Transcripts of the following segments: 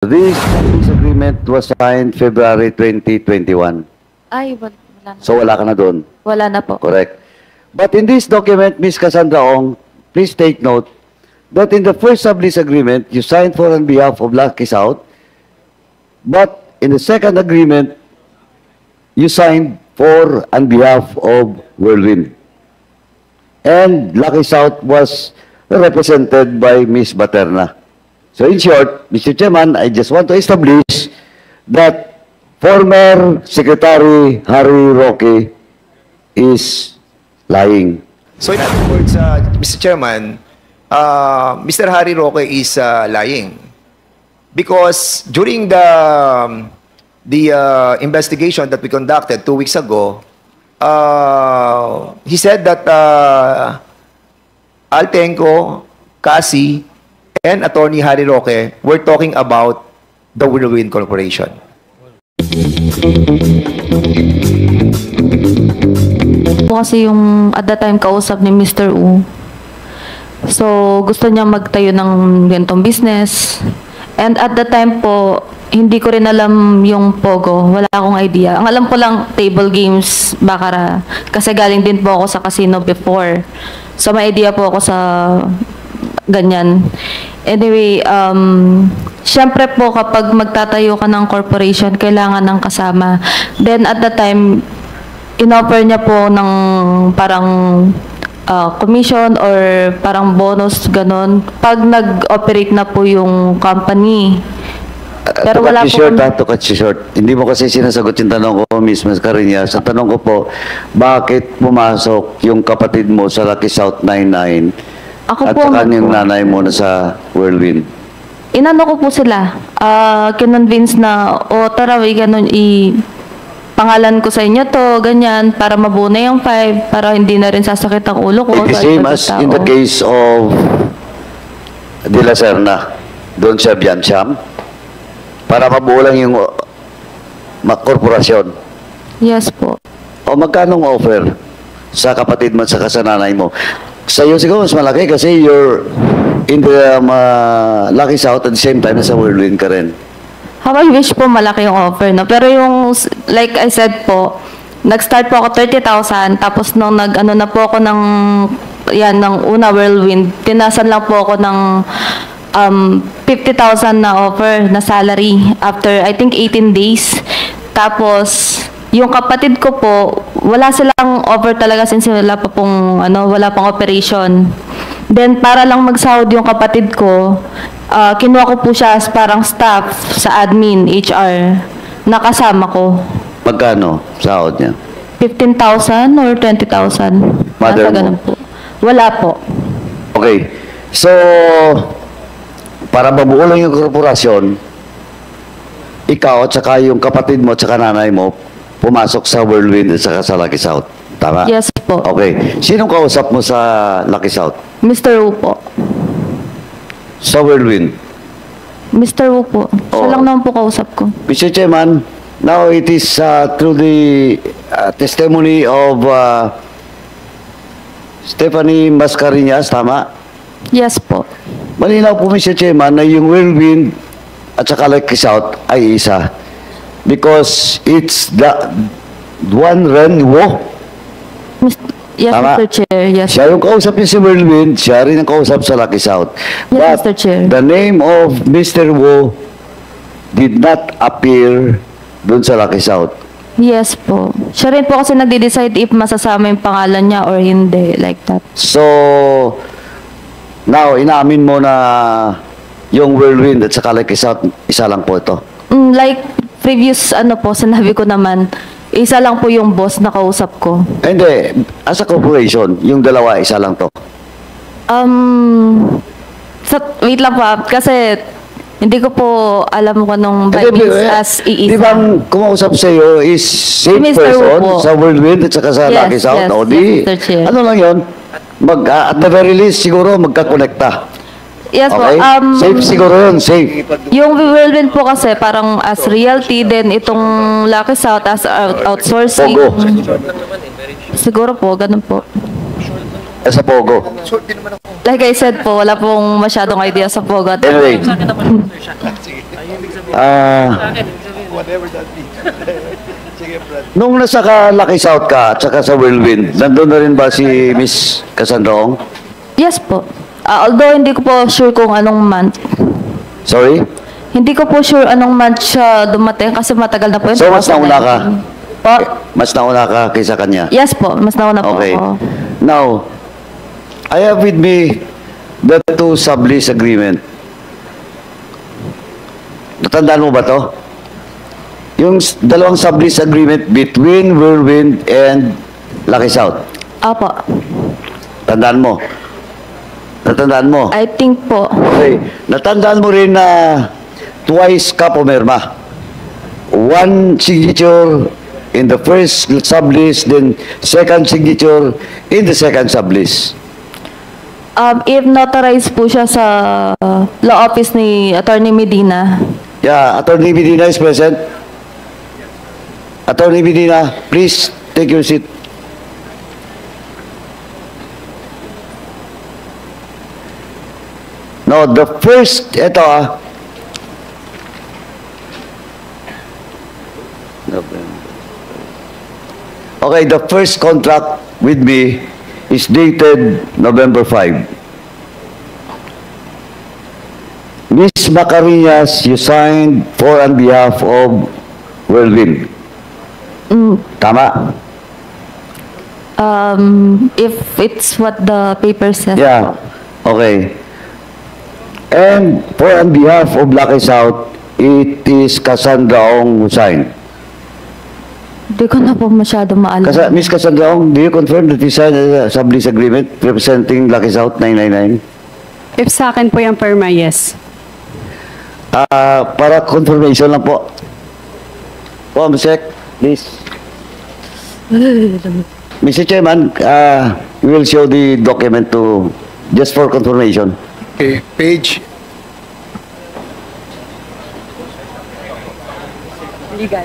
This agreement was signed February 2021. Ay, wala na. So wala ka na doon. Wala na po. Correct. But in this document, Ms. Cassandra Ong, please take note that in the first sublease agreement, you signed for on behalf of Lucky South, but in the second agreement, you signed for on behalf of Whirlwind. And Lucky South was represented by Ms. Baterna. So in short, Mr. Chairman, I just want to establish that former Secretary Harry Roque is lying. So in other words, Mr. Chairman, Mr. Harry Roque is lying because during the investigation that we conducted 2 weeks ago, he said that Altenco, Cassie, and Attorney Harry Roque were talking about the Whirlwind Corporation. Kasi yung at that time kausap ni Mr. U. So, gusto niya magtayo ng ganitong business. And at that time po, hindi ko rin alam yung Pogo. Wala akong idea. Ang alam ko lang, table games, Baccarat. Kasi galing din po ako sa casino before. So, may idea po ako sa ganyan. Anyway, syempre po kapag magtatayo ka ng corporation, kailangan ng kasama. Then at the time, in-offer niya po ng parang commission or parang bonus, ganon, pag nag-operate na po yung company. Pero wala po To cut you short, hindi mo kasi sinasagot yung tanong ko, Ms. Mascareñas. Sa tanong ko po, bakit pumasok yung kapatid mo sa Lucky South 99 Ako at po, saka yung nanay mo na sa Whirlwind? inano ko po sila, kinonvince na, o tara, ganon, pangalan ko sa inyo to, ganyan, para mabuo na yung 5, para hindi na rin sasakit ang ulo ko. The same as in the case of De La Serna, doon sa Biancham, para mabuo lang yung korporasyon. Yes po. O magkano ang offer sa kapatid mo at saka sa nanay mo? Sa'yo siguro mas malaki kasi you're in the Lucky South at the same time nasa Whirlwind ka rin. How I wish po malaki yung offer, no? Pero yung, like I said po, nag-start po ako 30,000, tapos nung nag-ano na po ako ng una Whirlwind, tinasan lang po ako ng 50,000 na offer na salary after I think 18 days. Tapos yung kapatid ko po, wala silang offer talaga since wala pa pong wala pang operation. Then para lang magsahod yung kapatid ko, kinuha ko po siya as parang staff sa admin, HR, nakasama ko. Magkano sahod niya? 15,000 or 20,000. Mother Nasa ganun mo? po. Wala po. Okay. So, para mabuo lang yung korporasyon, ikaw at saka yung kapatid mo at saka nanay mo, pumasok sa Whirlwind at saka sa Lucky South. Tama? Yes po. Okay. Sinong kausap mo sa Lucky South? Mr. Wu po. Sa Whirlwind? Mr. Wu po. Siya lang naman po kausap ko. Mr. Chairman, now it is through the testimony of Stephanie Mascareñas, tama? Yes po. Malinaw po, Mr. Chairman, na yung Whirlwind at saka Lucky South ay isa. Because it's the one Ren Wo. Yes, Tama. Mr. Chair. Yes. Siya yung kausap niya si Whirlwind, siya rin ang kausap sa Lucky South. Yes, But Mr. Chair. the name of Mr. Wo did not appear dun sa Lucky South. Yes po. Siya rin po kasi nagde-decide if masasama yung pangalan niya or hindi, like that. So, now, inaamin mo na yung Whirlwind at saka Lucky South, isa lang po ito. Like previous po, sinabi ko naman, isa lang po yung boss na kausap ko. Hindi, as a corporation, yung dalawa, isa lang to. Wait lang po, kasi hindi ko po alam kung anong by means as iisa. Di ba ang kumausap sa iyo is same Mr. person Wu po. sa Whirlwind at saka sa Yes, Lucky South? yes, O di, yes, Mr. Chair. ano lang yun? At the very least, siguro magkakonekta. Yes Okay? po. Safe siguro yun, safe. Yung Whirlwind po kasi parang as realty, then itong Lucky South as outsourcing. Pogo. Siguro po, ganun po. Sa Pogo. Like I said po, wala pong masyadong idea sa Pogo. Anyway. Whatever that be. Sige, Brad. Nung nasa Lucky South ka at saka sa Whirlwind, nandun na rin ba si Miss Cassandra Ong? Yes po. Although hindi ko po sure kung anong month. Sorry? Hindi ko po sure anong month siya dumating kasi matagal na po yun. So, mas nauna ka? 2019. Po? Mas nauna ka kaysa kanya? Yes po, mas nauna po Okay. ako. Now, I have with me the two sublease agreement. Natandaan mo ba to? Yung dalawang sublease agreement between Whirlwind and Lucky South. Apo. Tandaan mo. Natandaan mo. I think po. Okay. Natandaan mo rin na twice ka pumirma. One signature in the first sublease, then second signature in the second sublease. If notarized po siya sa law office ni Attorney Medina. Yeah, Attorney Medina is present. Attorney Medina, please take your seat. No, the first, Okay, the first contract with me is dated November 5. Miss Macarinas, you signed for on behalf of Whirlwind. Tama? If it's what the paper says. Yeah. Okay. And for on behalf of Lucky South, it is Cassandra Ong who signed. Hindi ko na po masyado maalala. Miss Cassandra Ong, do you confirm that you signed a sublease agreement representing Lucky South 999? If sa akin po yung perma, yes. Para confirmation lang po. Check, please. Mr. Chairman, we will show the document to, just for confirmation. Okay, page. Legal.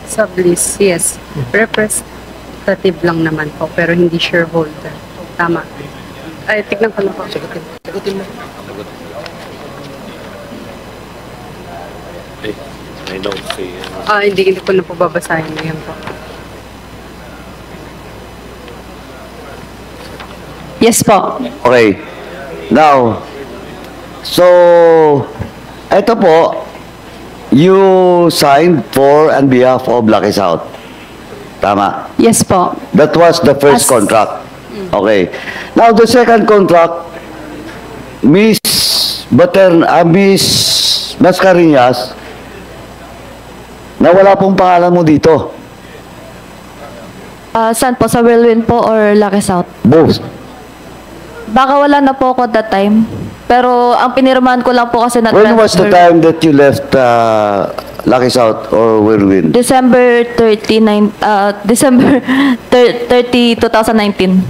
Sublease, yes. Representative lang naman po, pero hindi shareholder. Tama. Ay, tignan ko lang po. Sagutin mo. I don't see. Hindi ko na po babasahin ngayon po. Yes po. Okay. Now, so, ito po, you signed for on behalf of Lucky South. Tama. Yes po. That was the first As- contract. Okay. Now, the second contract, Miss Mascareñas, na wala pong pangalan mo dito. Saan po? Sa Whirlwind po or Lucky South? Both. Baka wala na po ako that time. Pero ang pinirmahan ko lang po kasi na When was the transfer. time that you left Lucky South or Whirlwind? December 30, 2019.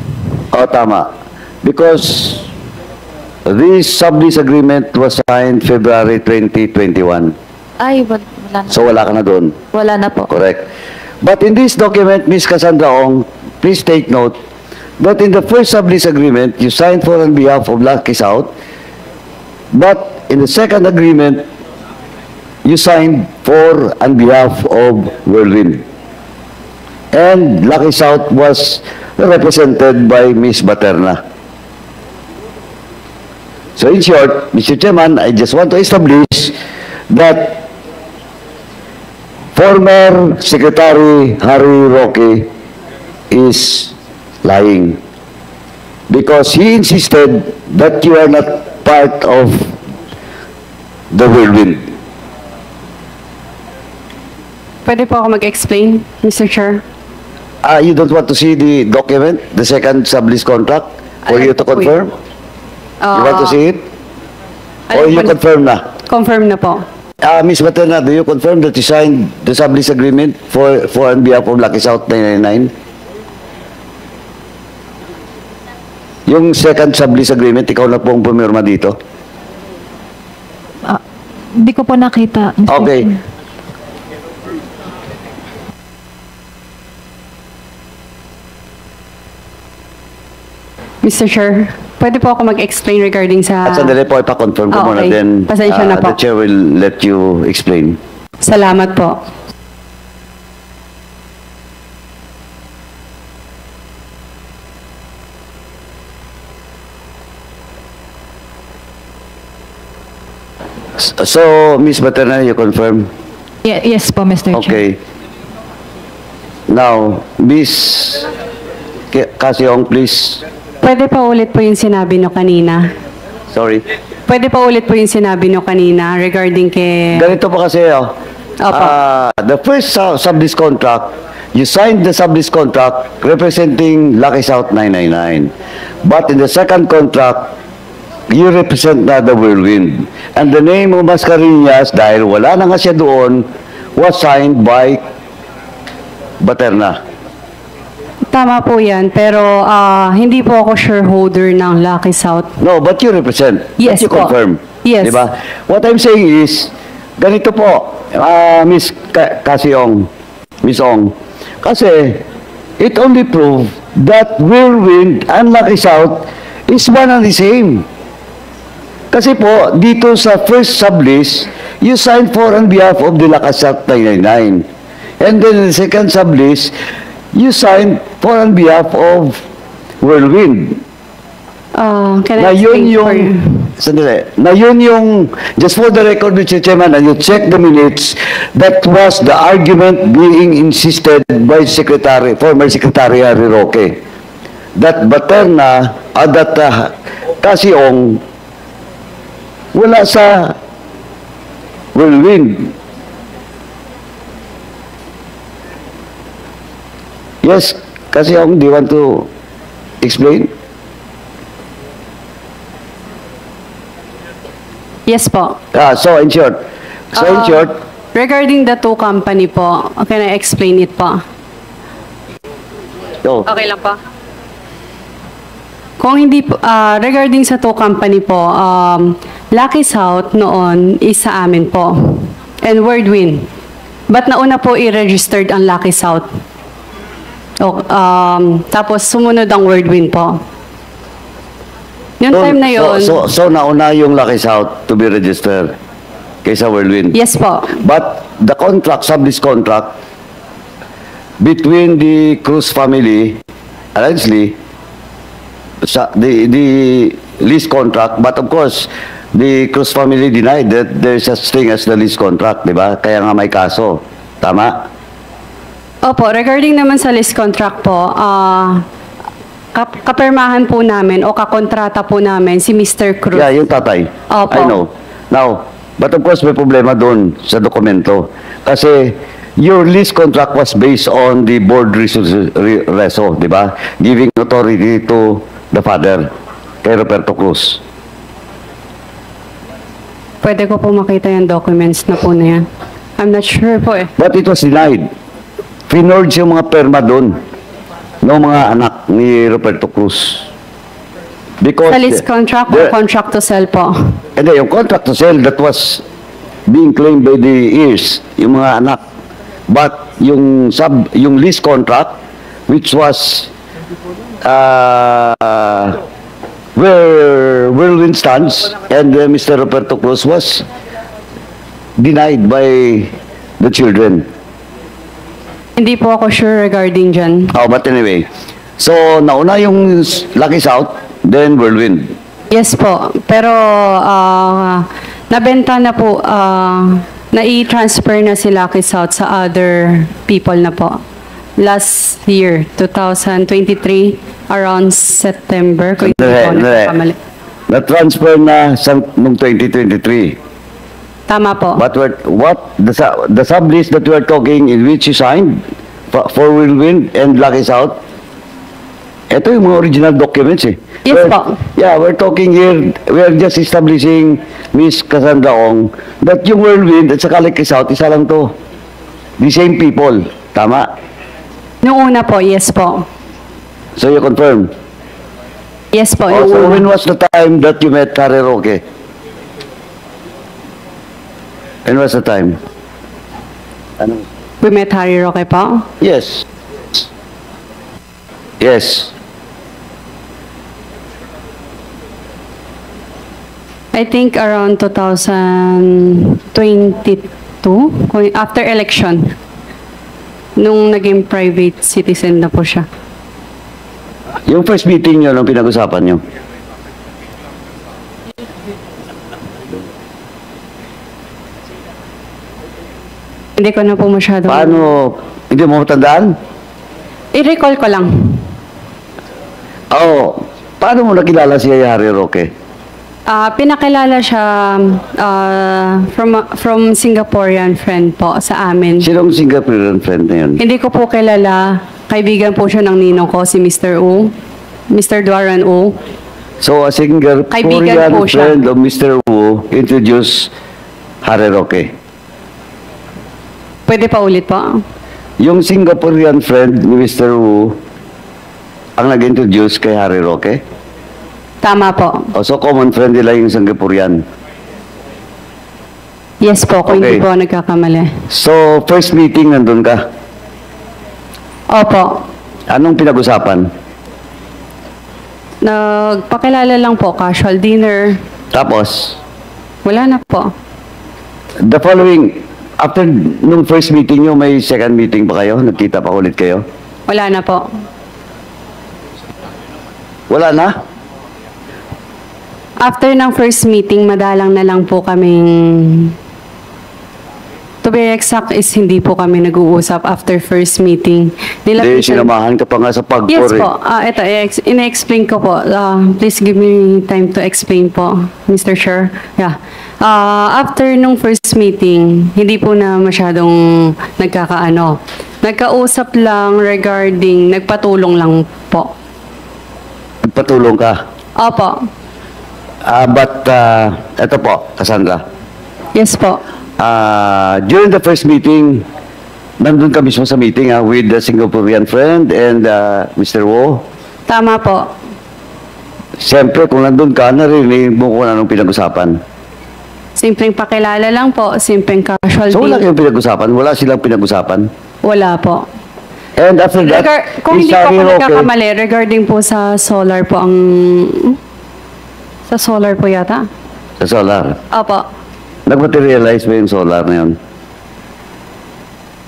Oh, tama. Because this sublease agreement was signed February 2021. Ay, wala na. So wala ka na doon. Wala na po. Correct. But in this document, Ms. Cassandra Ong, please take note that in the first sublease agreement, you signed for on behalf of Lucky South, but in the second agreement, you signed for on behalf of Whirlwind. And Lucky South was represented by Ms. Baterna. So in short, Mr. Chairman, I just want to establish that former Secretary Harry Roque is lying because he insisted that you are not part of the Whirlwind. Pwede po ako mag-explain, Mr. Chair? You don't want to see the document, the second sublease contract, for you to confirm? You want to see it? Or you confirm na? Confirm na po. Ms. Baterna, do you confirm that you signed the sublease agreement for on behalf of Lucky South 999? Yung second sublease agreement, ikaw na pong pumirma dito? Hindi ko po nakita. Okay. Mr. Chair, Pwede po ako mag-explain regarding sa... At sandali po, ipa-confirm ko muna. Okay. Then, Pasensya na po. the chair will let you explain. Salamat po. So, Ms. Materna, you confirm? Yes po, Mr. Chair. Okay. Now, Ms. Kasiong, please. Pwede pa ulit po yung sinabi nyo kanina. Sorry. Pwede pa ulit po yung sinabi nyo kanina regarding kay... Ganito po kasi, Opo. the first sublease contract, you signed the sublease contract representing Lucky South 999. But in the second contract, you represent na the Whirlwind. And the name of Mascareñas, dahil wala na nga siya doon, was signed by Baterna. Tama po yan, pero hindi po ako shareholder ng Lucky South. No, but you represent. Yes But you po. confirm. Yes. Diba? What I'm saying is, ganito po, Miss Kasiong, Miss Ong, kasi it only proved that Whirlwind and Lucky South is one and the same. Kasi po, dito sa first sublease, you signed for on behalf of the Lucky South 999. And then in the second sublease, you signed for on behalf of Whirlwind. Can Na I yun explain for yung, you? sandali, na yun yung, just for the record, Mr. Chairman, and you check the minutes, that was the argument being insisted by former Secretary Harry Roque, that Baterna, Kasiong, wala sa Whirlwind. Yes, Kasiong, do you want to explain? Yes po. So in short, Regarding the two company po, can I explain it po? so, Okay lang po. Kung hindi po, regarding sa two company po, Lucky South noon is sa amin po. And Whirlwind. But nauna po i-registered ang Lucky South. Tapos sumunod ang Whirlwind po. Yung time na yun, so nauna yung Lucky South to be registered kaysa Whirlwind. yes po. But the contract, sublease contract, between the Cruz family, allegedly, the lease contract, but of course, the Cruz family denied that there is such thing as the lease contract, di ba? Kaya nga may kaso. Tama? Opo, regarding naman sa lease contract po, kapirmahan po namin o kakontrata po namin si Mr. Cruz. Yeah, yung tatay. Opo. I know. Now, but of course, may problema doon sa dokumento. Kasi your lease contract was based on the board reso, di ba? Giving authority to the father, kay Roberto Cruz. Pwede ko po makita yung documents na po na yan. I'm not sure po eh. But it was denied. Finorge yung mga perma doon ng mga anak ni Roberto Cruz. Because Sa lease contract o contract to sell po? And then, yung contract to sell that was being claimed by the heirs, yung mga anak. But yung lease contract, which was where Whirlwind stands and Mr. Roberto Cruz was denied by the children. Hindi po ako sure regarding dyan. Oh, but anyway, so nauna yung Lucky South, then Whirlwind. Yes po. Pero nabenta na po, na-i-transfer na si Lucky South sa other people na po. Last year, 2023, around September. Kung hindi po nagkamali. Na-transfer na noong 2023. Tama po. But the sublease that we are talking in which you signed for Whirlwind and Lucky South, ito yung mga original documents eh. Yes po. Yeah, we're talking here, we are just establishing, Miss Cassandra Ong, that yung Whirlwind at saka Lucky South, isa lang to. The same people. Tama? Noong una po, yes po. So you confirm? Yes po, Oh, noong so una. when was the time that you met Harry Roque? When was the time? Ano? We met Harry Roque po. Yes. Yes. I think around 2022, after election, nung naging private citizen na po siya. Yung first meeting nyo, anong pinag-usapan nyo? Hindi ko na po masyado. Paano, hindi mo matandaan? I-recall ko lang. Oo. Paano mo nakilala si Harry Roque? Pinakilala siya from Singaporean friend po sa amin. Sinong Singaporean friend na yun? Hindi ko po kilala. Kaibigan po siya ng ninong ko, si Mr. U. Mr. Duaran U. So, a Singaporean Kaibigan po siya. friend of Mr. Wu introduced Harry Roque. Pwede pa ulit po? Yung Singaporean friend ni Mr. Wu ang nag-introduce kay Harry Roque? Tama po. O, so, common friend nila yung Singaporean. Yes po, kung hindi Okay. po nagkakamali. So, first meeting nandun ka. Opo. Anong pinag-usapan? Nagpakilala lang po, casual dinner. Tapos, Wala na po. the following, after nung first meeting nyo, may second meeting ba kayo? Nagkita pa ulit kayo? Wala na po. Wala na? After ng first meeting, madalang na lang po kaming... To be exact is hindi po kami nag-uusap after first meeting. Hindi, Nilapitan- sinamahan ka pa nga sa Yes pagpor eh. po. Ito, ina-explain ko po. Please give me time to explain po, Mr. Chair. Yeah. After nung first meeting, hindi po na masyadong nagkakaano. Nagkausap lang regarding, nagpatulong lang po. Patulong ka. Opo. But, eto po, Cassandra. Yes po. During the first meeting, nandun ka mismo sa meeting with the Singaporean friend and Mr. Wo. Tama po. Siyempre, kung nandun ka, narinig mo kung anong pinag-usapan. Simpleng pakilala lang po. Simpleng casual So, wala dinner. kayong pinag-usapan? Wala silang pinag-usapan? Wala po. And after that, Kung hindi po Harry ako Roque- nagkakamali, regarding po sa solar po ang... Sa solar po yata? Sa solar. Opo. Nag-materialize ba yung solar na yun?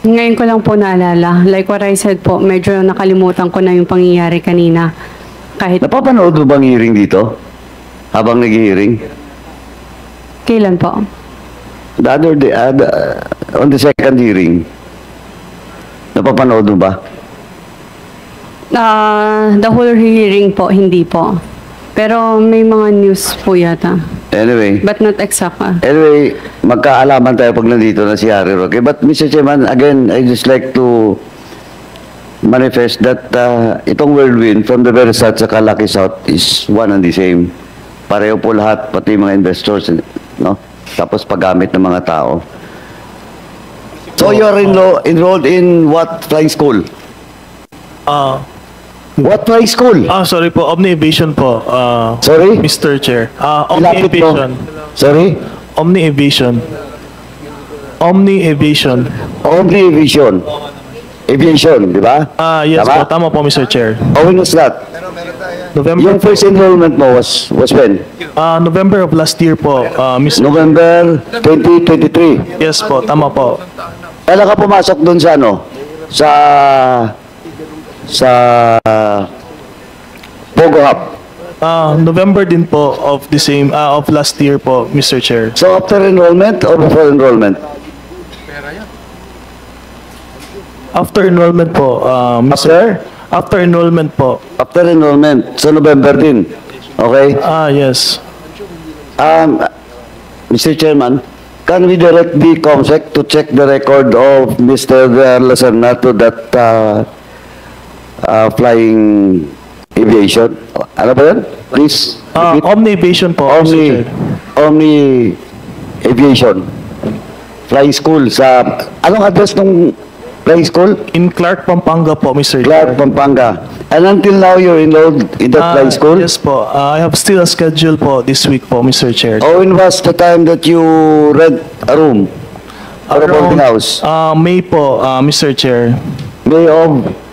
Ngayon ko lang po naalala. Like what I said po, medyo nakalimutan ko na yung pangyayari kanina. Kahit Napapanood mo bang hearing dito? Habang nag-hearing? kailan po. The other day, on the second hearing, napapanood mo ba? The whole hearing po, hindi po. Pero may mga news po yata. Anyway, But not exact. Anyway, magkaalaman tayo pag nandito na si Harry Roque. But Mr. Chairman, again, I just like to manifest that itong whirlwind from the very start sa Lucky South is one and the same. Pareho po lahat, pati mga investors, no? Tapos paggamit ng mga tao. So you are enrolled in what flying school? What flying school? Sorry po, Omni Aviation po. Sorry? Mr. Chair. Omni Ilapit mo. Aviation. Sorry? Omni Aviation. Omni Aviation. Omni Aviation. Aviation, di ba? Yes Tama? po, tama po, Mr. Chair. Oh, when was that? November, Yung first enrollment mo was when? November of last year po, Mr. November 2023. Yes po, tama po. Kailan ka pumasok doon sa ano? Sa Pogo Hub. November din po of the same, of last year po, Mr. Chair. So after enrollment or before enrollment? After enrollment po, Mr. After enrollment po. After enrollment. So November din. Okay? Yes. Mr. Chairman, can we direct the COMSEC to check the record of Mr. Lacerna to that flying aviation? Ano ba yan? Please. repeat. Omni Aviation po, Mr. Chair. Omni Aviation. Flying school sa... Anong address ng flying school? In Clark, Pampanga po, Mr. Clark, Chair. Pampanga. And until now, you're enrolled in that flying school? Yes po. I have still a schedule po this week po, Mr. Chair. Or when was the time that you rent a room or a boarding house? May po, Mr. Chair. May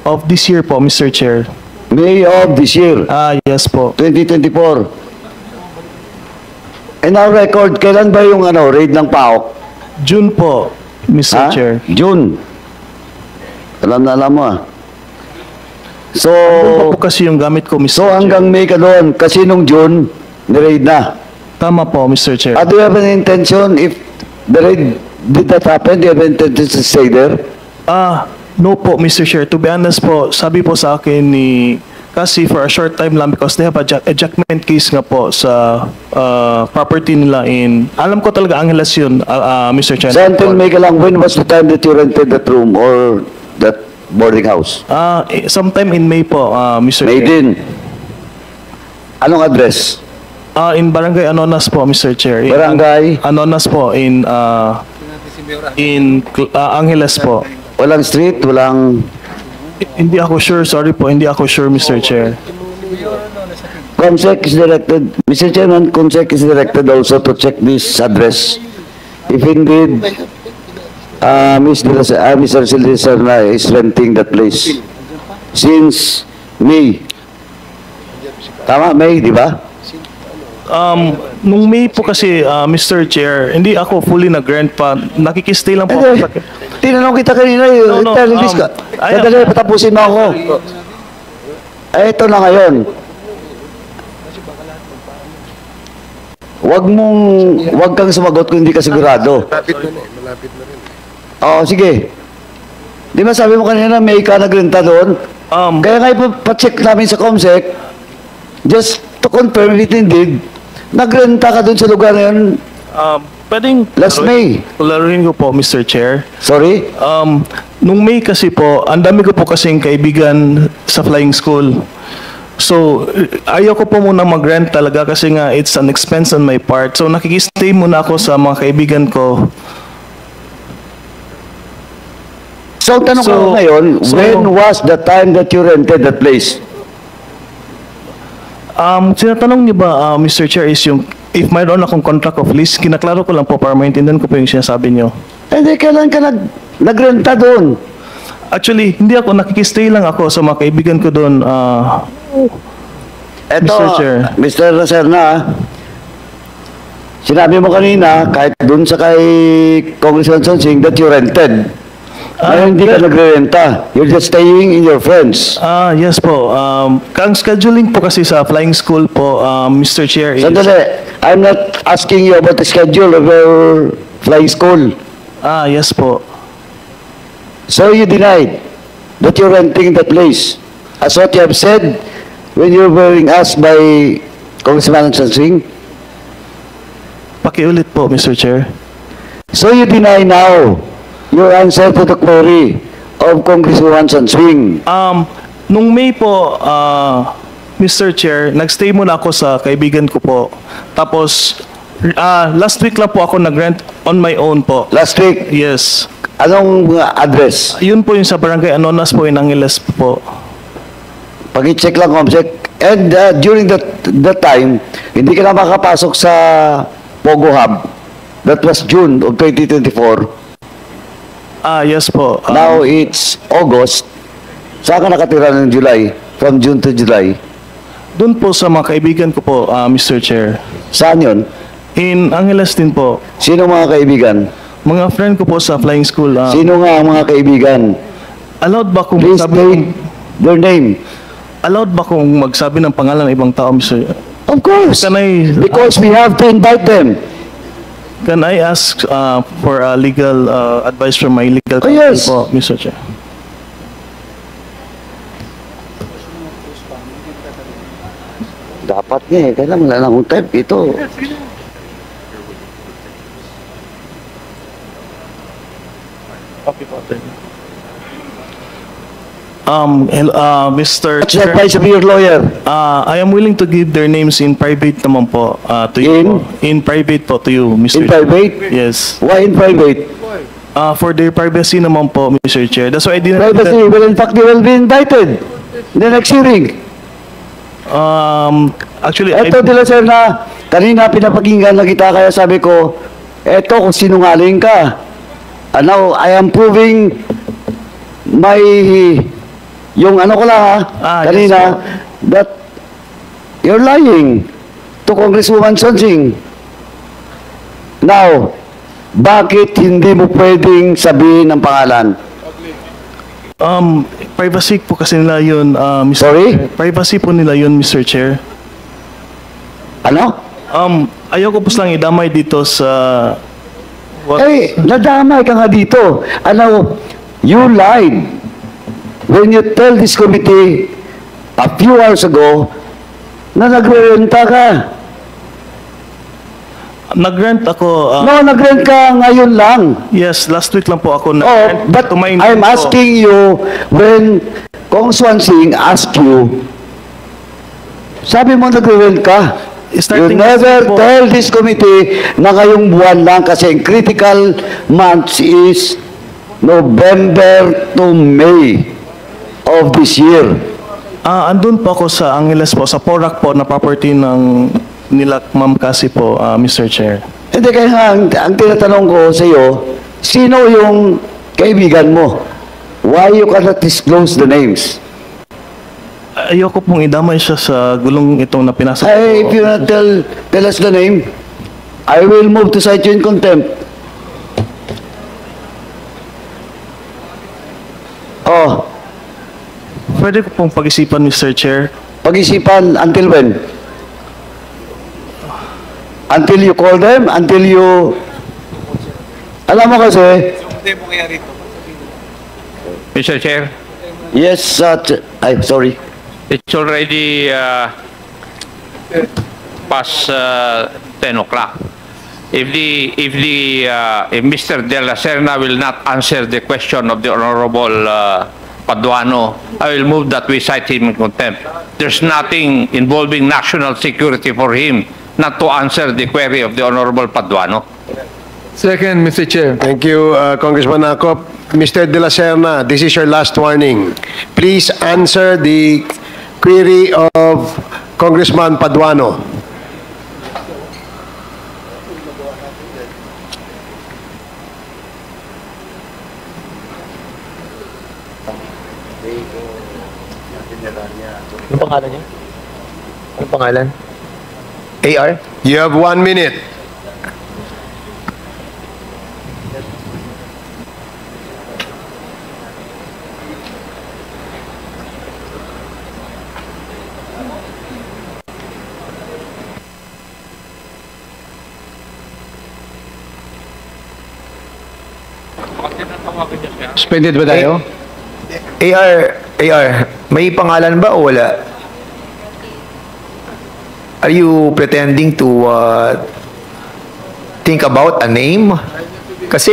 Of this year po, Mr. Chair. of this year, Yes po. 2024. In our record, kailan ba yung raid ng PAOK? June po, Mr. Chair. June. Alam na alam mo So, Doon pa po kasi yung gamit ko, Mr. so Chair. hanggang May ka doon, kasi nung June, ni-raid na. Tama po, Mr. Chair. Do you have an intention, if the raid did not happen, do you have an intention to stay there? No po, Mr. Chair. To be honest po, sabi po sa akin ni kasi for a short time lang because they have a ejectment case nga po sa property nila in, alam ko talaga Angeles yun, Mr. Chair. So until May ka lang, when was the time that you rented that room or that boarding house? Sometime in May po, Mr. May Chair. din. Anong address? In Barangay Anonas po, Mr. Chair. Barangay? Anonas po, in Angeles po. Walang street, walang... Hindi ako sure, sorry po, hindi ako sure, Mr. Chair. COMSEC is directed, Mr. Chairman, COMSEC is directed also to check this address. If indeed, Mr. Silvia Serna is renting that place since May. Tama, May, di ba? Nung May po kasi, Mr. Chair, hindi ako fully nag-grant pa. Nakikistay lang po ako sa... Tinanong kita kanina, No, terrorist ka. Sandali, patapusin mo ako. Ito na ngayon. Wag kang sumagot kung hindi ka sigurado. Malapit na rin. Oo, sige. Di ba sabi mo kanina may ka nagrenta doon? Kaya nga ipacheck namin sa COMSEC, just to confirm if indeed, nagrenta ka doon sa lugar na yun. Pwedeng... Last May. Laruin ko po, Mr. Chair. Sorry? Nung May kasi po, ang dami ko po kasing kaibigan sa flying school. So, ayaw ko po muna mag-rent talaga kasi nga it's an expense on my part. So, nakikistay muna ako sa mga kaibigan ko. So, tanong ko ngayon, when was the time that you rented that place? Sinatanong niyo ba, Mr. Chair, is yung if mayroon akong contract of lease, kinaklaro ko lang po para maintindihan ko po yung sinasabi niyo. Hindi, kailan ka nagrenta doon? Actually, hindi ako, nakikistay lang ako sa mga kaibigan ko doon. Eto, Mr. Chair. Mr. Serna, sinabi mo kanina, kahit doon sa kay Congressman Sonsing, that you rented. Ngayon hindi ka nagre-renta. You're just staying in your friends. Yes po. Ang scheduling po kasi sa flying school po, Mr. Chair, is... Sandali, I'm not asking you about the schedule of your flying school. Yes po. So you denied that you're renting that place. As what you have said when you were being asked by Congressman Sonsing. Pakiulit po, Mr. Chair. So you deny now your answer to the query of Congresswoman Sonsing. Nung May po, Mr. Chair, nagstay muna ako sa kaibigan ko po. Tapos, last week lang po ako nag-rent on my own po. Last week, Yes. anong address? Yun po yung sa Barangay Anonas po, in Angeles po. Pag-check lang, Comsec. And during that time, hindi ka na makapasok sa Pogo Hub. That was June of 2024. Yes po. Now it's August. Saan ka nakatira ng July? From June to July? Doon po sa mga kaibigan ko po, Mr. Chair. Saan yun? In Angeles din po. Sino mga kaibigan? Mga friend ko po sa flying school. Sino nga ang mga kaibigan? Allowed ba kung Please magsabi state their name. allowed ba kung magsabi ng pangalan ng ibang tao, Mr. Of course. Because we have to invite them. Can I ask for legal advice from my legal counsel yes. po, Mr. Chair? Dapat nga eh. Kailangan wala lang type. Ito. Mr. What's the Chair, advice of your lawyer? I am willing to give their names in private naman po to you. In? Po. In private po to you, Mr. In private? Yes. Why in private? For their privacy naman po, Mr. Chair. That's why I didn't... Privacy. Well, in fact, they will be invited. In the next hearing. Actually, Eto, De La Serna, kanina pinapakinggan na kita, kaya sabi ko, eto kung sinungaling ka. And now, I am proving my, yung ano ko lang kanina, yes, that you're lying to Congresswoman Sonsing. Now, bakit hindi mo pwedeng sabihin ang pangalan? Privacy po kasi nila yun, Mr. Sorry? Chair. Privacy po nila yun, Mr. Chair. Ano? Ayoko po lang idamay dito sa... Eh, nadamay ka nga dito. Ano, you lied when you tell this committee a few hours ago na nagre-renta ka. Nag-rent ako... No, nag-rent ka ngayon lang. yes, last week lang po ako Oh, nag-rent. but to my I'm name po. asking you when Kong Swan Singh asked you, sabi mo nagre-rent ka. You Starting never last week po. tell this committee na ngayong buwan lang kasi ang critical months is November to May of this year. Andun po ako sa Angeles po, sa Porac po, na property ng nila Ma'am Cassie po, Mr. Chair. Hindi kaya nga, ang tinatanong ko sa iyo, sino yung kaibigan mo? Why you cannot disclose the names? Ayoko pong idamay siya sa gulong itong na pinasok If ko. you not tell us the name, I will move to cite you in contempt. Oh, Pwede ko pong pag-isipan, Mr. Chair. pag-isipan until when? Until you call them? Until you... Alam mo kasi... Mr. Chair, Yes, sorry. it's already past 10 o'clock. If Mr. De La Serna will not answer the question of the Honorable Paduano, I will move that we cite him in contempt. There's nothing involving national security for him not to answer the query of the Honorable Paduano. Second, Mr. Chair. Thank you, Congressman Akop. Mr. De La Serna, this is your last warning. Please answer the query of Congressman Paduano. Anong pangalan niya? Anong pangalan? AR? You have 1 minute. Suspended ba tayo? AR, may pangalan ba o wala? Are you pretending to think about a name? Kasi,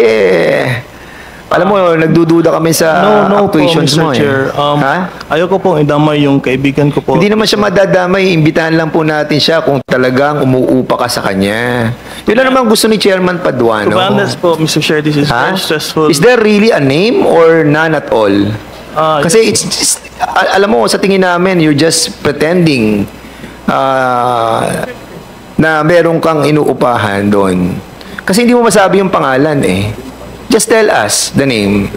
alam mo, nagdududa kami sa No po, actuations Mr. mo. Chair. Ha? Ayoko pong idamay yung kaibigan ko po. Hindi naman siya madadamay. Imbitahan lang po natin siya kung talagang umuupa ka sa kanya. Yun na naman gusto ni Chairman To Paduano. be honest po, Mr. Chair, this is Ha? very stressful. Is there really a name or none at all? Kasi it's just, alam mo, sa tingin namin, you're just pretending na meron kang inuupahan doon. Kasi hindi mo masabi yung pangalan eh. Just tell us the name.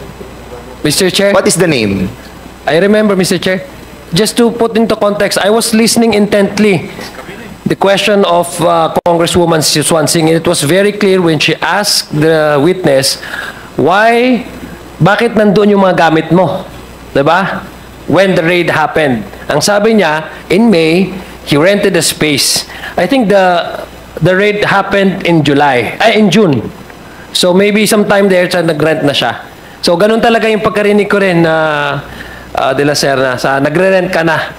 Mr. Chair, What is the name? I remember, Mr. Chair. Just to put into context, I was listening intently the question of Congresswoman Swan Singh, and it was very clear when she asked the witness, bakit nandun yung mga gamit mo? Diba? When the raid happened. Ang sabi niya, in May, he rented a space. I think the raid happened in June. So maybe sometime there, nag-rent na siya. So ganun talaga yung pagkarinig ko rin na De La Serna, nagre-rent ka na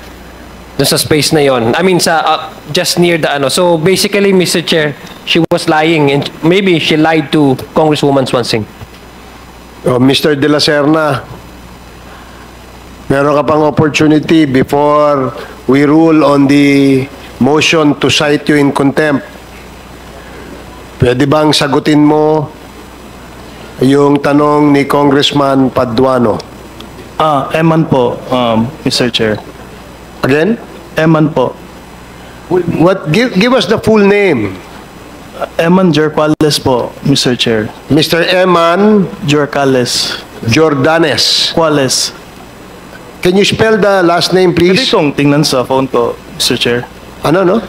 dun sa space na yon. I mean, just near the ano. So basically, Mr. Chair, she was lying and maybe she lied to Congresswoman Swan Singh. Mr. De La Serna, meron ka pang opportunity before we rule on the motion to cite you in contempt. Pwede bang sagutin mo yung tanong ni Congressman Paduano? Eman po, Mr. Chair. Again? Eman po. Give us the full name. Eman Jorquales po, Mr. Chair. Mr. Eman Jorquales. Jordanes. Quales. Can you spell the last name, Pwede please? kong tingnan sa phone ko, Mr. Chair. Ano, no?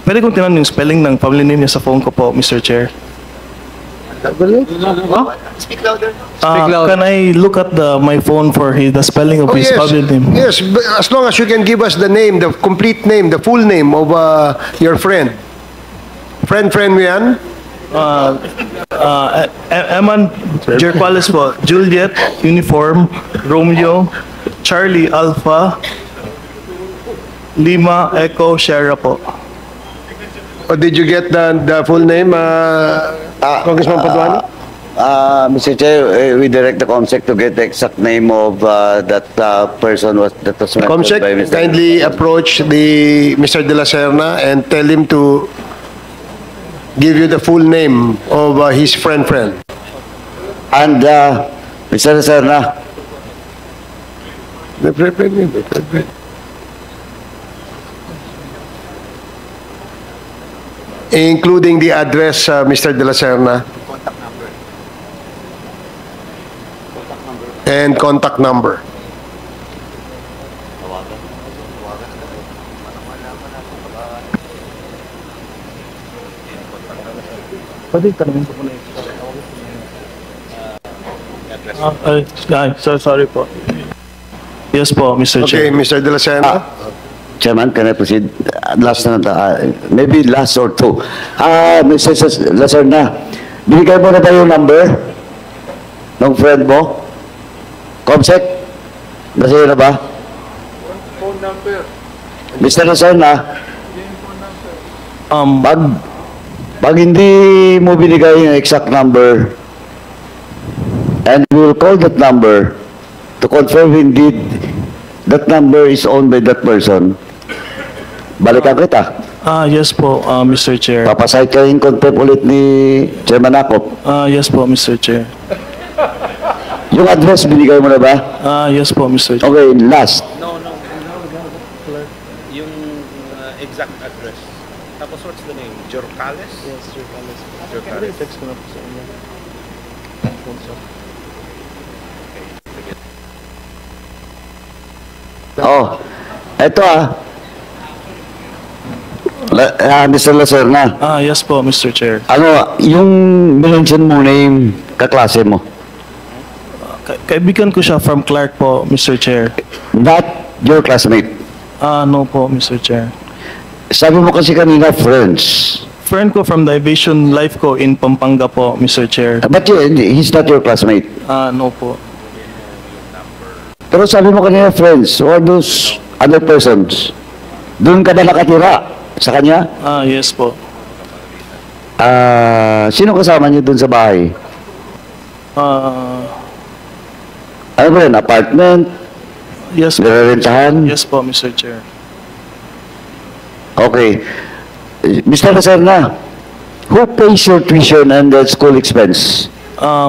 Pwede kong tinan yung spelling ng family name niya sa phone ko po, Mr. Chair. Speak louder. Can I look at my phone for the spelling of Oh, his yes. family name? Yes, but as long as you can give us the name, the complete name, the full name of your friend. Friend mo yan? Eman Jerquales po. Juliet, Uniform, Romeo, Charlie, Alpha, Lima, Echo, Sierra po. Or did you get the full name, Congressman Paduano? Mr. Chair, we direct the COMSEC to get the exact name of that person that was mentioned Comsec, by Mr. kindly approach the Mr. De La Serna and tell him to give you the full name of his friend. And Mr. Serna, including the address, Mr. De La Serna. And contact number. Pwede tanongin ko po na sorry po. Yes po, Mr. Okay, Chair. Mr. De La Serna. Chairman, can I proceed? Last na, maybe last or two. Mr. Lacerna, binigay mo na ba yung number ng friend mo? COMSEC? Nasa na ba? Phone number. Mr. Lacerna, pag hindi mo binigay yung exact number, and we will call that number to confirm indeed that number is owned by that person, balikan kita. Yes po, Mr. Chair. Papasite ka in contempt ulit ni Chairman Akop. Yes po, Mr. Chair. Yung address, binigay mo na ba? Yes po, Mr. Chair. Okay, last. Yung exact address. Tapos what's the name? Jorcales? Yes, Jorcales. Jorcales. Text ko na po sa inyo. Oh, eto Mr. Lacerna. Yes po, Mr. Chair. Ano, yung mention mo name, kaklase mo. Kaibigan ko siya from Clark po, Mr. Chair. Not your classmate. No po, Mr. Chair. Sabi mo kasi kanina, friends. Friend ko from the aviation life ko in Pampanga po, Mr. Chair. But he's not your classmate. No po. Pero sabi mo kanina, friends, or those other persons, doon ka na nakatira sa kanya? Yes po. Sino kasama niyo doon sa bahay? Ano ba yun? Apartment? Yes po. Nirerentahan? Yes po, Mr. Chair. Okay. Mr. Lacerna, who pays your tuition and the school expense?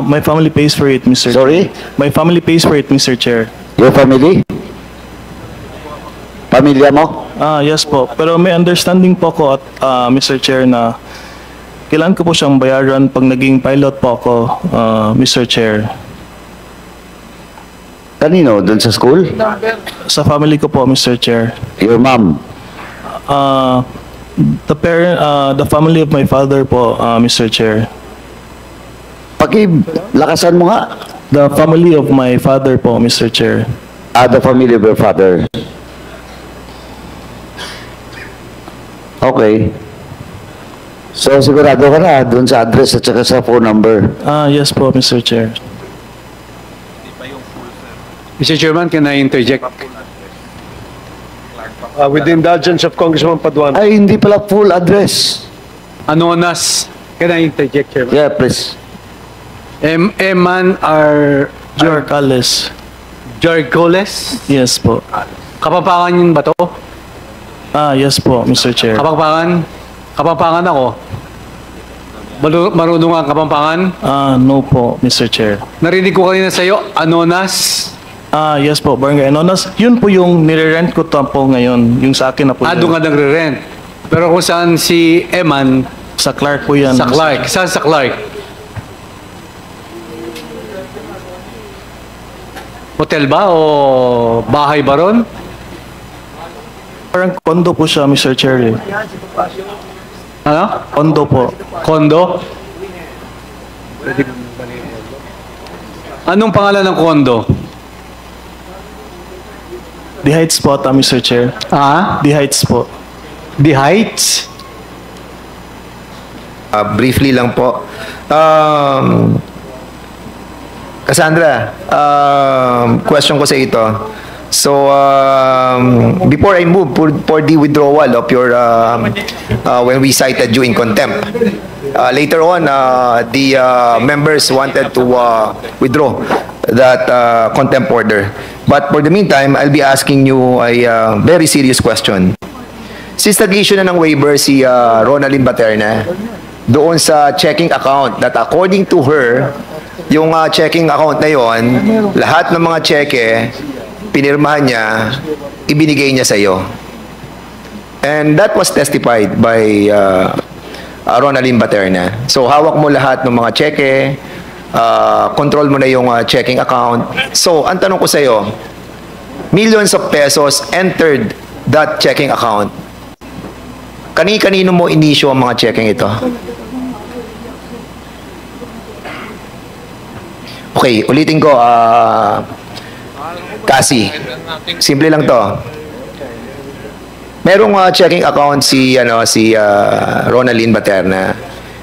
My family pays for it, Mr. Sorry? My family pays for it, Mr. Chair. Your family? Pamilya mo? Yes po. Pero may understanding po ko at Mr. Chair na kailangan ko po siyang bayaran pag naging pilot po ako, Mr. Chair. Kanino? Doon sa school? Sa family ko po, Mr. Chair. Your mom? The family of my father po, Mr. Chair. Lakasan mo nga. The family of my father po, Mr. Chair. The family of your father. Okay. So, sigurado ka na doon sa address at saka sa phone number. Yes po, Mr. Chair. Mr. Chairman, can I interject? With the indulgence of Congressman Paduano. Ay, hindi pala full address. Anonas, can I interject, Chairman? Yeah, please. Eman are Jorcales. Jorgoles? Yes po. Kapampangan yun ba to? Yes po, Mr. Chair. Kapampangan? Kapampangan ako. Marunong ang Kapampangan? No po, Mr. Chair. Narinig ko kanina sa'yo, Anonas? Yes po, Barangay Anonas. Yun po yung nire-rent ko po ngayon. Yung sa akin na po. Doon ka nagre-rent. Pero kung saan si Eman? Sa Clark po yan. Sa Clark. Saan sa Clark? Hotel ba o bahay ba ron? Parang condo po siya, Mr. Chair. Ano? Condo po. Kondo? Anong pangalan ng kondo? The Heights po ata, Mr. Chair. Ah? The Heights po. The Heights? Briefly lang po. Cassandra, question ko sa ito. So, before I move for the withdrawal of your, when we cited you in contempt, later on, the members wanted to withdraw that contempt order. But for the meantime, I'll be asking you a very serious question. Since nag-issue na ng waiver si Ronaldin Baterna, doon sa checking account that according to her, yung checking account na yon, lahat ng mga cheque, pinirmahan niya, ibinigay niya sa iyo. And that was testified by Ronaldin Baterna. So hawak mo lahat ng mga cheque, control mo na yung checking account. So ang tanong ko sa iyo, millions of pesos entered that checking account. Kani-kanino mo inisyo ang mga checking ito? Okay, ulitin ko, Cassie. Simple lang to. Merong checking account si Ronaldin Baterna.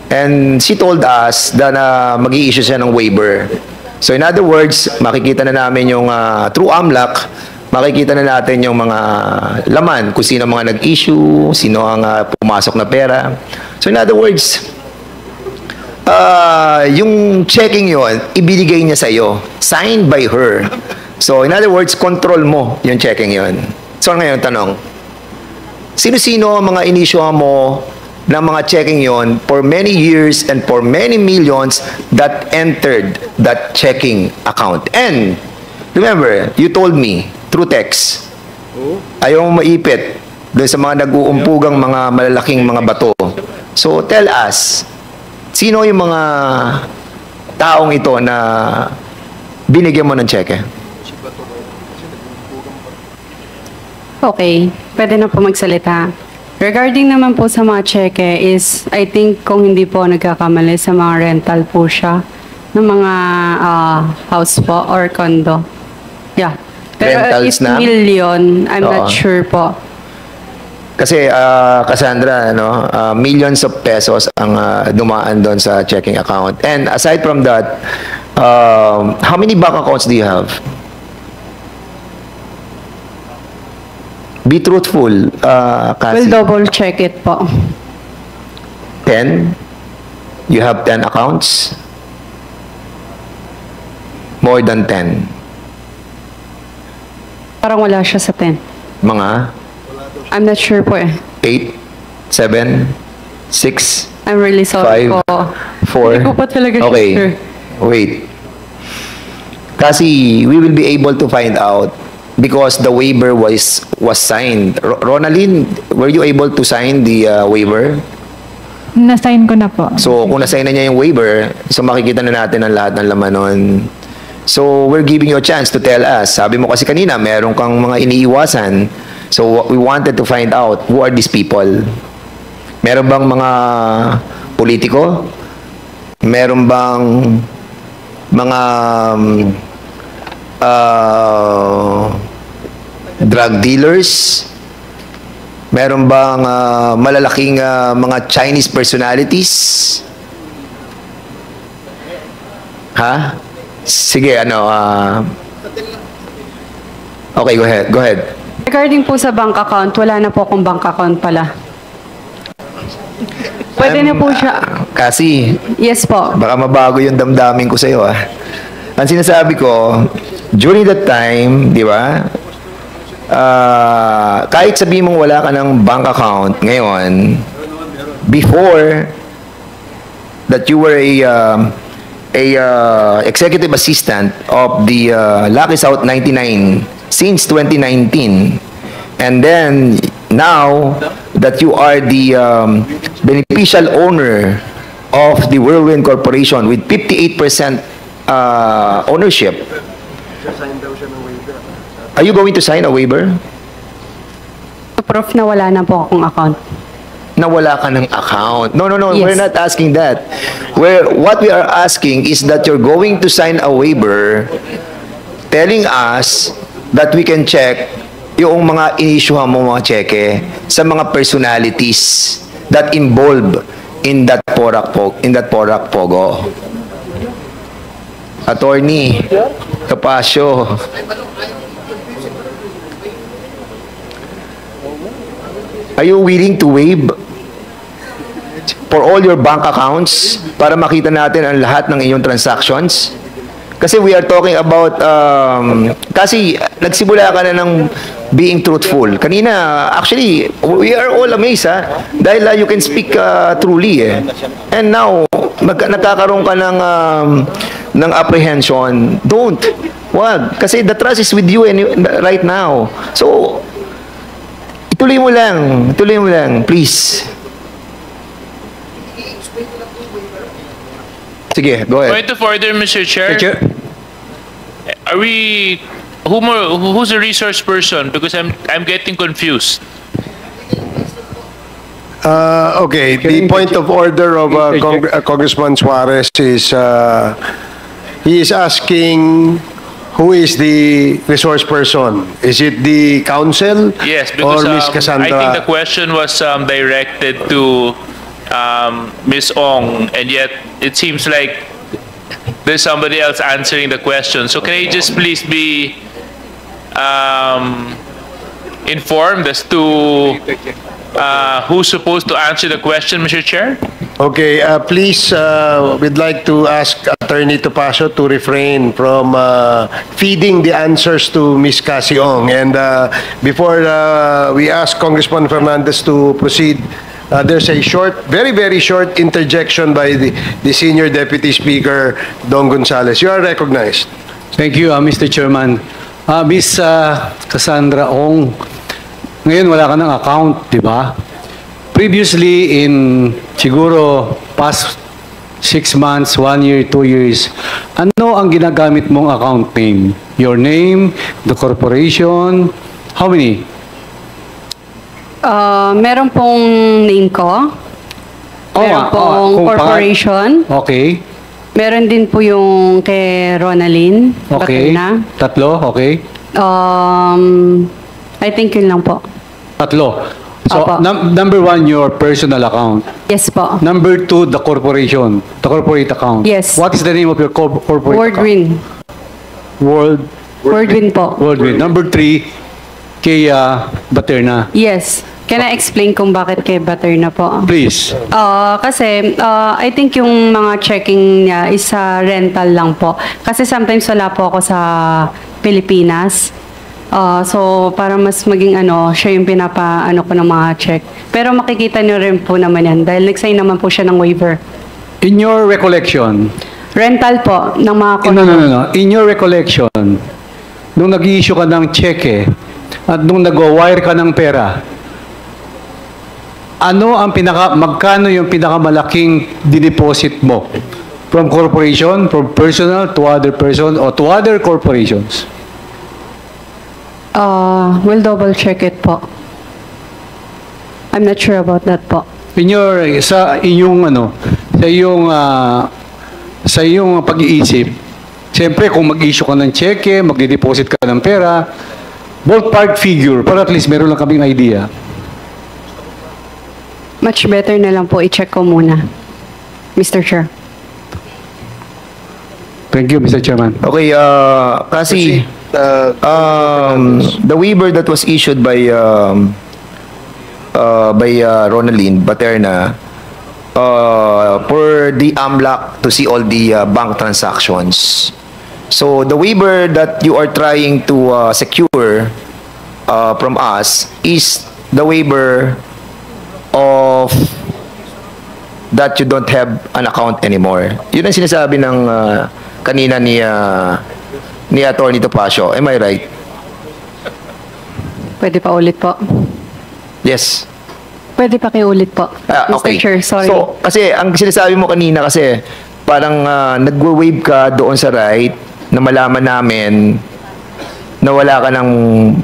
And she told us that mag-i-issue siya ng waiver. So in other words, makikita na namin yung through AMLAC, makikita na natin yung mga laman, kung sino mga nag-issue, sino ang pumasok na pera. So in other words, yung checking yon ibinigay niya sa iyo, signed by her. So in other words, control mo yung checking yon. So ngayon tanong, sino-sino ang mga inisyuhan mo ng mga checking yon for many years and for many millions that entered that checking account? And remember, you told me through text, ayaw mo maipit doon sa mga nag-uumpugang mga malalaking mga bato. So tell us, sino yung mga taong ito na binigyan mo ng cheque? Okay, pwede na po magsalita. Regarding naman po sa mga cheque is, I think kung hindi po nagkakamali sa mga rental po siya ng mga house po or condo. Yeah. Pero Rentals 8 na? million, I'm Oo. not sure po. Kasi, Cassandra, millions of pesos ang dumaan doon sa checking account. And aside from that, how many bank accounts do you have? Be truthful, Cassie. We'll double check it po. 10? You have 10 accounts? More than 10? Parang wala siya sa 10. Mga I'm not sure po eh. 8, 7, 6, I'm really sorry 5, po. 4. Hindi ko pa talaga Okay, sure. wait. Kasi we will be able to find out because the waiver was signed. Ronaldin, were you able to sign the waiver? Na-sign ko na po. So, kung na-sign na niya yung waiver, so makikita na natin ang lahat ng laman nun. So, we're giving you a chance to tell us. Sabi mo kasi kanina, meron kang mga iniiwasan. So, we wanted to find out who are these people. Meron bang mga politiko? Meron bang mga drug dealers? Meron bang malalaking mga Chinese personalities? Ha? Sige, okay, go ahead. Go ahead. Regarding po sa bank account, wala na po akong bank account pala. Pwede na po siya. Kasi, Yes po. baka mabago yung damdamin ko sa'yo, ah. Ang sinasabi ko, during that time, di ba, kahit sabihin mong wala ka ng bank account ngayon, before that you were a executive assistant of the Lucky South 99 since 2019, and then now that you are the beneficial owner of the Whirlwind Corporation with 58% ownership, are you going to sign a waiver? proof na wala na po akong account. Na wala ka ng account. No, Yes. we're not asking that. What we are asking is that you're going to sign a waiver telling us that we can check yung mga inisyuhan mo mga cheque sa mga personalities that involved in that Porac Pogo. Attorney Capasio. Are you willing to waive for all your bank accounts para makita natin ang lahat ng inyong transactions? Kasi we are talking about, kasi nagsimula ka na ng being truthful. Kanina, actually, we are all amazed, ha? Dahil you can speak truly, eh. And now, nagkakaroon ka ng apprehension. Don't. Wag. Kasi the trust is with you right now. So, ituloy mo lang, please. Sige, go ahead. Point of order, Mr. Chair. Are we who's the resource person? Because I'm getting confused. Okay, the point of order of Congressman Suarez is he is asking who is the resource person. Is it the council? Yes, because or Ms. Cassandra? I think the question was directed to Ms. Ong, and yet it seems like there's somebody else answering the question. So can I just please be informed as to who's supposed to answer the question, Mr. Chair? Okay, please, we'd like to ask Attorney Topacio to refrain from feeding the answers to Ms. Cassie Ong. And before we ask Congressman Fernandez to proceed, there's a short, very, very short interjection by the Senior Deputy Speaker, Don Gonzales. You are recognized. Thank you, Mr. Chairman. Miss Cassandra Ong, ngayon wala ka ng account, di ba? Previously, in siguro past 6 months, 1 year, 2 years, ano ang ginagamit mong account name? Your name, the corporation, how many? Meron pong name ko. Meron pong corporation. Okay. Meron din po yung kay Ronalyn. Okay. Baterna. Tatlo, okay. I think yun lang po. Tatlo. So, Opo. number 1, your personal account. Yes po. Number 2, the corporation, the corporate account. Yes. What is the name of your corporate Wordwin. account? Wordwin po. Wordwin. Number 3, kay Baterna. Yes. Can I explain kung bakit kay Baterna po? Please. Kasi I think yung mga checking niya is rental lang po. Kasi sometimes wala po ako sa Pilipinas. So, para mas maging siya yung pinapaano ko ng mga check. Pero makikita niyo rin po naman yan dahil nag-sign naman po siya ng waiver. In your recollection? Rental po ng mga No. In your recollection, nung nag-i-issue ka ng cheque at nung nag-wire ka ng pera, magkano yung pinakamalaking dineposit mo? From corporation, from personal to other person, or to other corporations? We'll double check it po. I'm not sure about that po. Sa iyong pag-iisip, siyempre kung mag-issue ka ng cheque, mag-deposit ka ng pera, ballpark figure, para at least meron lang kaming idea. Much better na lang po i-check ko muna, Mr. Chair. Thank you, Mr. Chairman. Okay, kasi the waiver that was issued by Ronalyn Baterna for the AMLAC to see all the bank transactions. So the waiver that you are trying to secure from us is the waiver of that you don't have an account anymore. Yun ang sinasabi ng kanina ni Attorney Topacio. Am I right? Pwede pa ulit po. Yes. Pwede pa kayo ulit po. Okay. Mr. Chair, sorry. So, kasi ang sinasabi mo kanina kasi parang nagwe-wave ka doon sa right na malaman namin na wala ka ng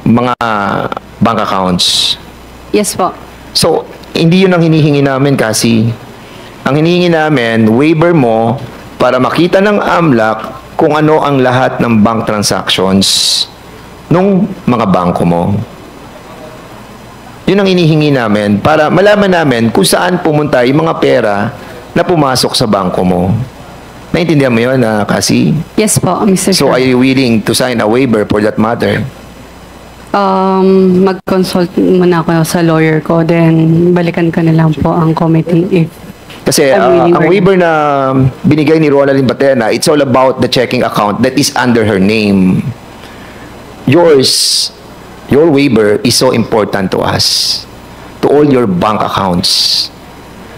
mga bank accounts. Yes po. So, hindi yun ang hinihingi namin kasi. Ang hinihingi namin, waiver mo para makita ng AMLAC kung ano ang lahat ng bank transactions nung mga bangko mo. Yun ang hinihingi namin para malaman namin kung saan pumunta yung mga pera na pumasok sa bangko mo. Naintindihan mo yun, Cassie? Yes po, Mr. So, Chair. are you willing to sign a waiver for that matter? Mag-consult muna ako sa lawyer ko, then balikan ko na lang po ang committee if Kasi I'm willing ang to- waiver na binigay ni Ronaldin Baterna, it's all about the checking account that is under her name. Your waiver is so important to us, to all your bank accounts.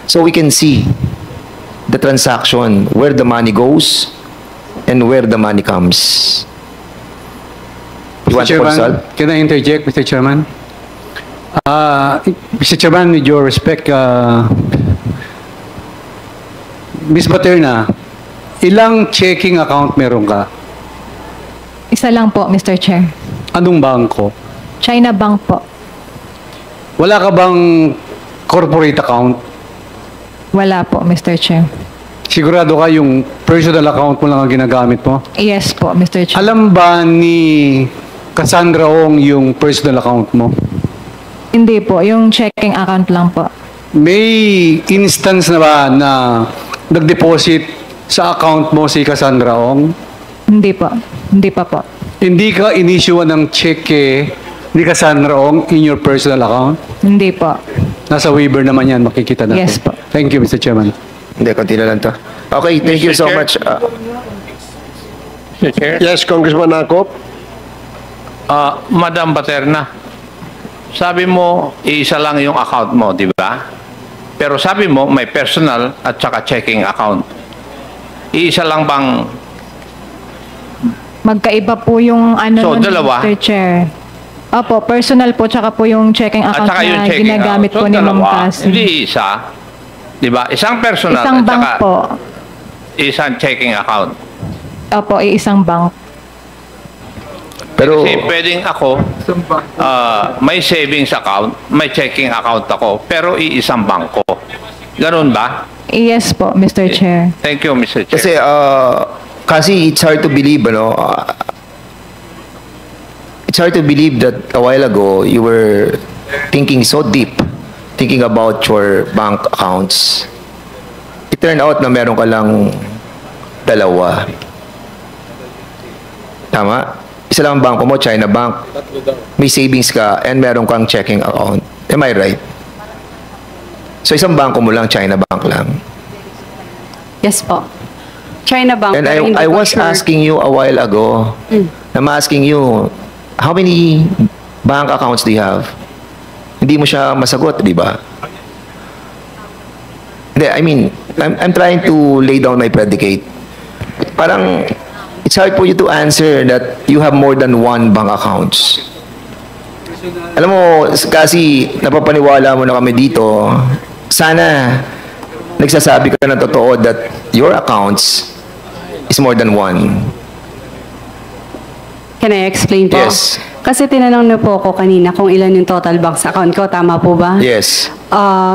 So we can see the transaction, where the money goes, and where the money comes. You want to consult? Can I interject, Mr. Chairman? Mr. Chairman, with your respect, Ms. Baterna, ilang checking account meron ka? Isa lang po, Mr. Chair. Anong bangko? China Bank po. Wala ka bang corporate account? Wala po, Mr. Chair. Sigurado ka yung personal account mo lang ang ginagamit mo? Yes po, Mr. Chair. Alam ba ni Cassandra Ong yung personal account mo? Hindi po, yung checking account lang po. May instance na ba na nag-deposit sa account mo si Cassandra Ong? Hindi po. Hindi pa po. Hindi ka inisyuan ng cheque ni Cassandra Ong in your personal account? Hindi po. Nasa waiver naman yan, makikita natin. Yes po. Thank you, Mr. Chairman. Hindi, konti na lang to. Okay, thank you Mr. so Chair? much. Mr. Chair? Yes, Congressman Akop. Madam Baterna, sabi mo, iisa lang yung account mo, di ba? Pero sabi mo, may personal at saka checking account. Iisa lang bang... Magkaiba po yung ano So, nun, dalawa? Mr. Chair. Opo, personal po, tsaka po yung checking At account saka yung na checking ginagamit account. po ni Ma'am dalawa, Cassie. hindi isa. Di ba? Isang personal Isang at bank saka po. isang checking account. Opo, isang bank. Pero, Kasi pwedeng ako, may savings account, may checking account ako, pero iisang bangko. Ganun ba? Yes po, Mr. Chair. Thank you, Mr. Chair. kasi it's hard to believe, it's hard to believe that a while ago you were thinking so deep, thinking about your bank accounts. It turned out na meron ka lang dalawa. Tama? Isa lang ang bangko mo, China Bank. May savings ka and meron kang checking account. Am I right? So isang bangko mo lang, China Bank lang. Yes po. China Bank. And pero hindi I ko was sure. asking you a while ago, I'm asking you, how many bank accounts do you have? Hindi mo siya masagot, di ba? Hindi, I mean, I'm trying to lay down my predicate. Parang, it's hard for you to answer that you have more than one bank accounts. Alam mo, kasi napapaniwala mo na kami dito, sana nagsasabi ka na totoo that your accounts is more than one. Can I explain po? Yes. Kasi tinanong na po ako kanina kung ilan yung total bank sa account ko. Tama po ba? Yes.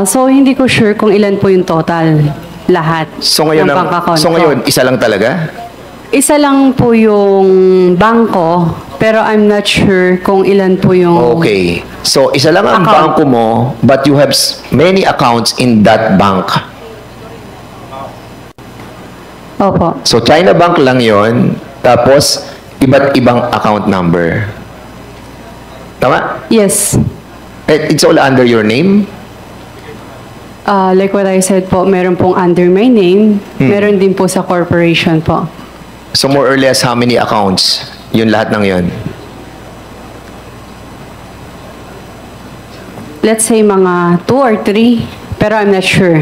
So, hindi ko sure kung ilan po yung total. Lahat. So ngayon, ng bank account so ko. ngayon, isa lang talaga? Isa lang po yung bangko, pero I'm not sure kung ilan po yung... Okay. So, isa lang ang Account. bangko mo, but you have many accounts in that bank. Opo. So, China Bank lang yon, tapos iba't ibang account number. Tama? Yes. It's all under your name? Like what I said po, meron pong under my name, meron din po sa corporation po. So, more or less, how many accounts? Yun lahat ng yun. Let's say mga 2 or 3, pero I'm not sure.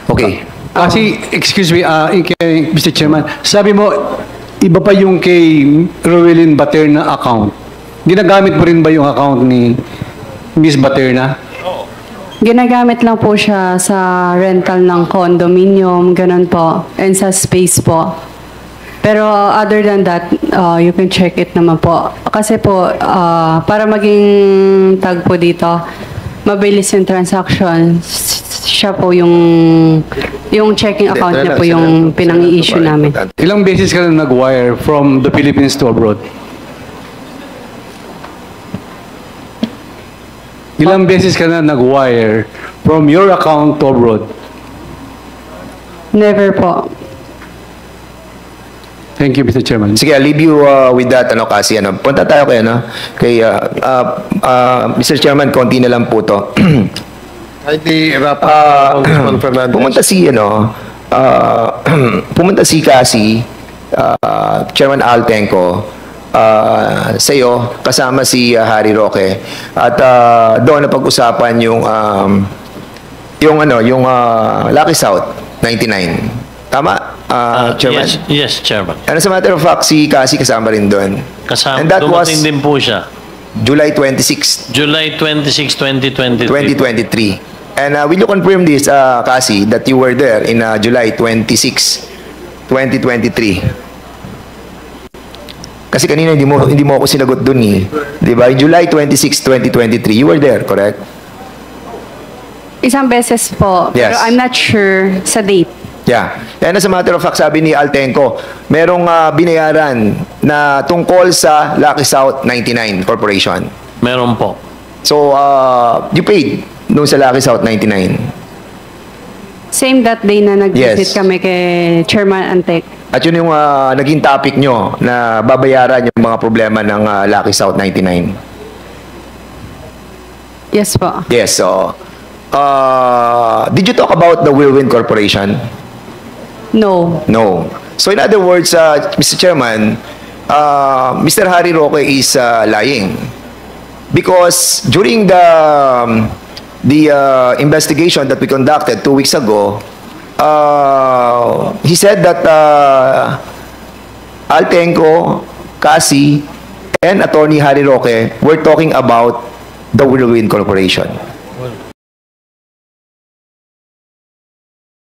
Okay. Kasi, excuse me, Mr. Chairman, sabi mo, iba pa yung kay Rowelyn Baterna account. Ginagamit mo rin ba yung account ni Miss Baterna? Ginagamit lang po siya sa rental ng condominium, ganun po, and sa space po. Pero other than that, you can check it naman po. Kasi po, para maging tag po dito, mabilis yung transaction, siya po yung checking account niya po yung pinang-i-issue namin. Ilang beses ka na nag-wire from the Philippines to abroad? Ilang beses ka na nag-wire from your account to abroad? Never po. Thank you, Mr. Chairman. Sige, I'll leave you with that, kasi punta tayo kay Mr. Chairman, konti na lang po to. Ay, di wrap up, Congressman Fernandez. Pumunta si Cassie, Chairman Al Tenco, sa iyo, kasama si Harry Roque, at doon na pag-usapan yung Lucky South 99. Tama, Chairman? Yes, Chairman. And as a matter of fact, si Cassie kasama rin doon. Kasama, and that was dumating din po siya. July 26, July 26, 2023. 2023. And will you confirm this, Cassie, that you were there in July 26, 2023? Kasi kanina hindi mo ako sinagot dun eh. Di ba? July 26, 2023, you were there, correct? Isang beses po, Yes. pero I'm not sure sa date. Yeah. And as a matter of fact, sabi ni Altenco, merong binayaran na tungkol sa Lucky South 99 Corporation. Meron po. So, you paid doon sa Lucky South 99. Same that day na nag-visit Yes. kami kay Chairman Antek. At yun yung naging topic nyo na babayaran yung mga problema ng Lucky South 99. Yes po. Yes, so, did you talk about the Whirlwind Corporation? No. No. So in other words, Mr. Chairman, Mr. Harry Roque is lying because during the investigation that we conducted 2 weeks ago, he said that Altenco, Cassie, and Attorney Harry Roque were talking about the Whirlwind Corporation.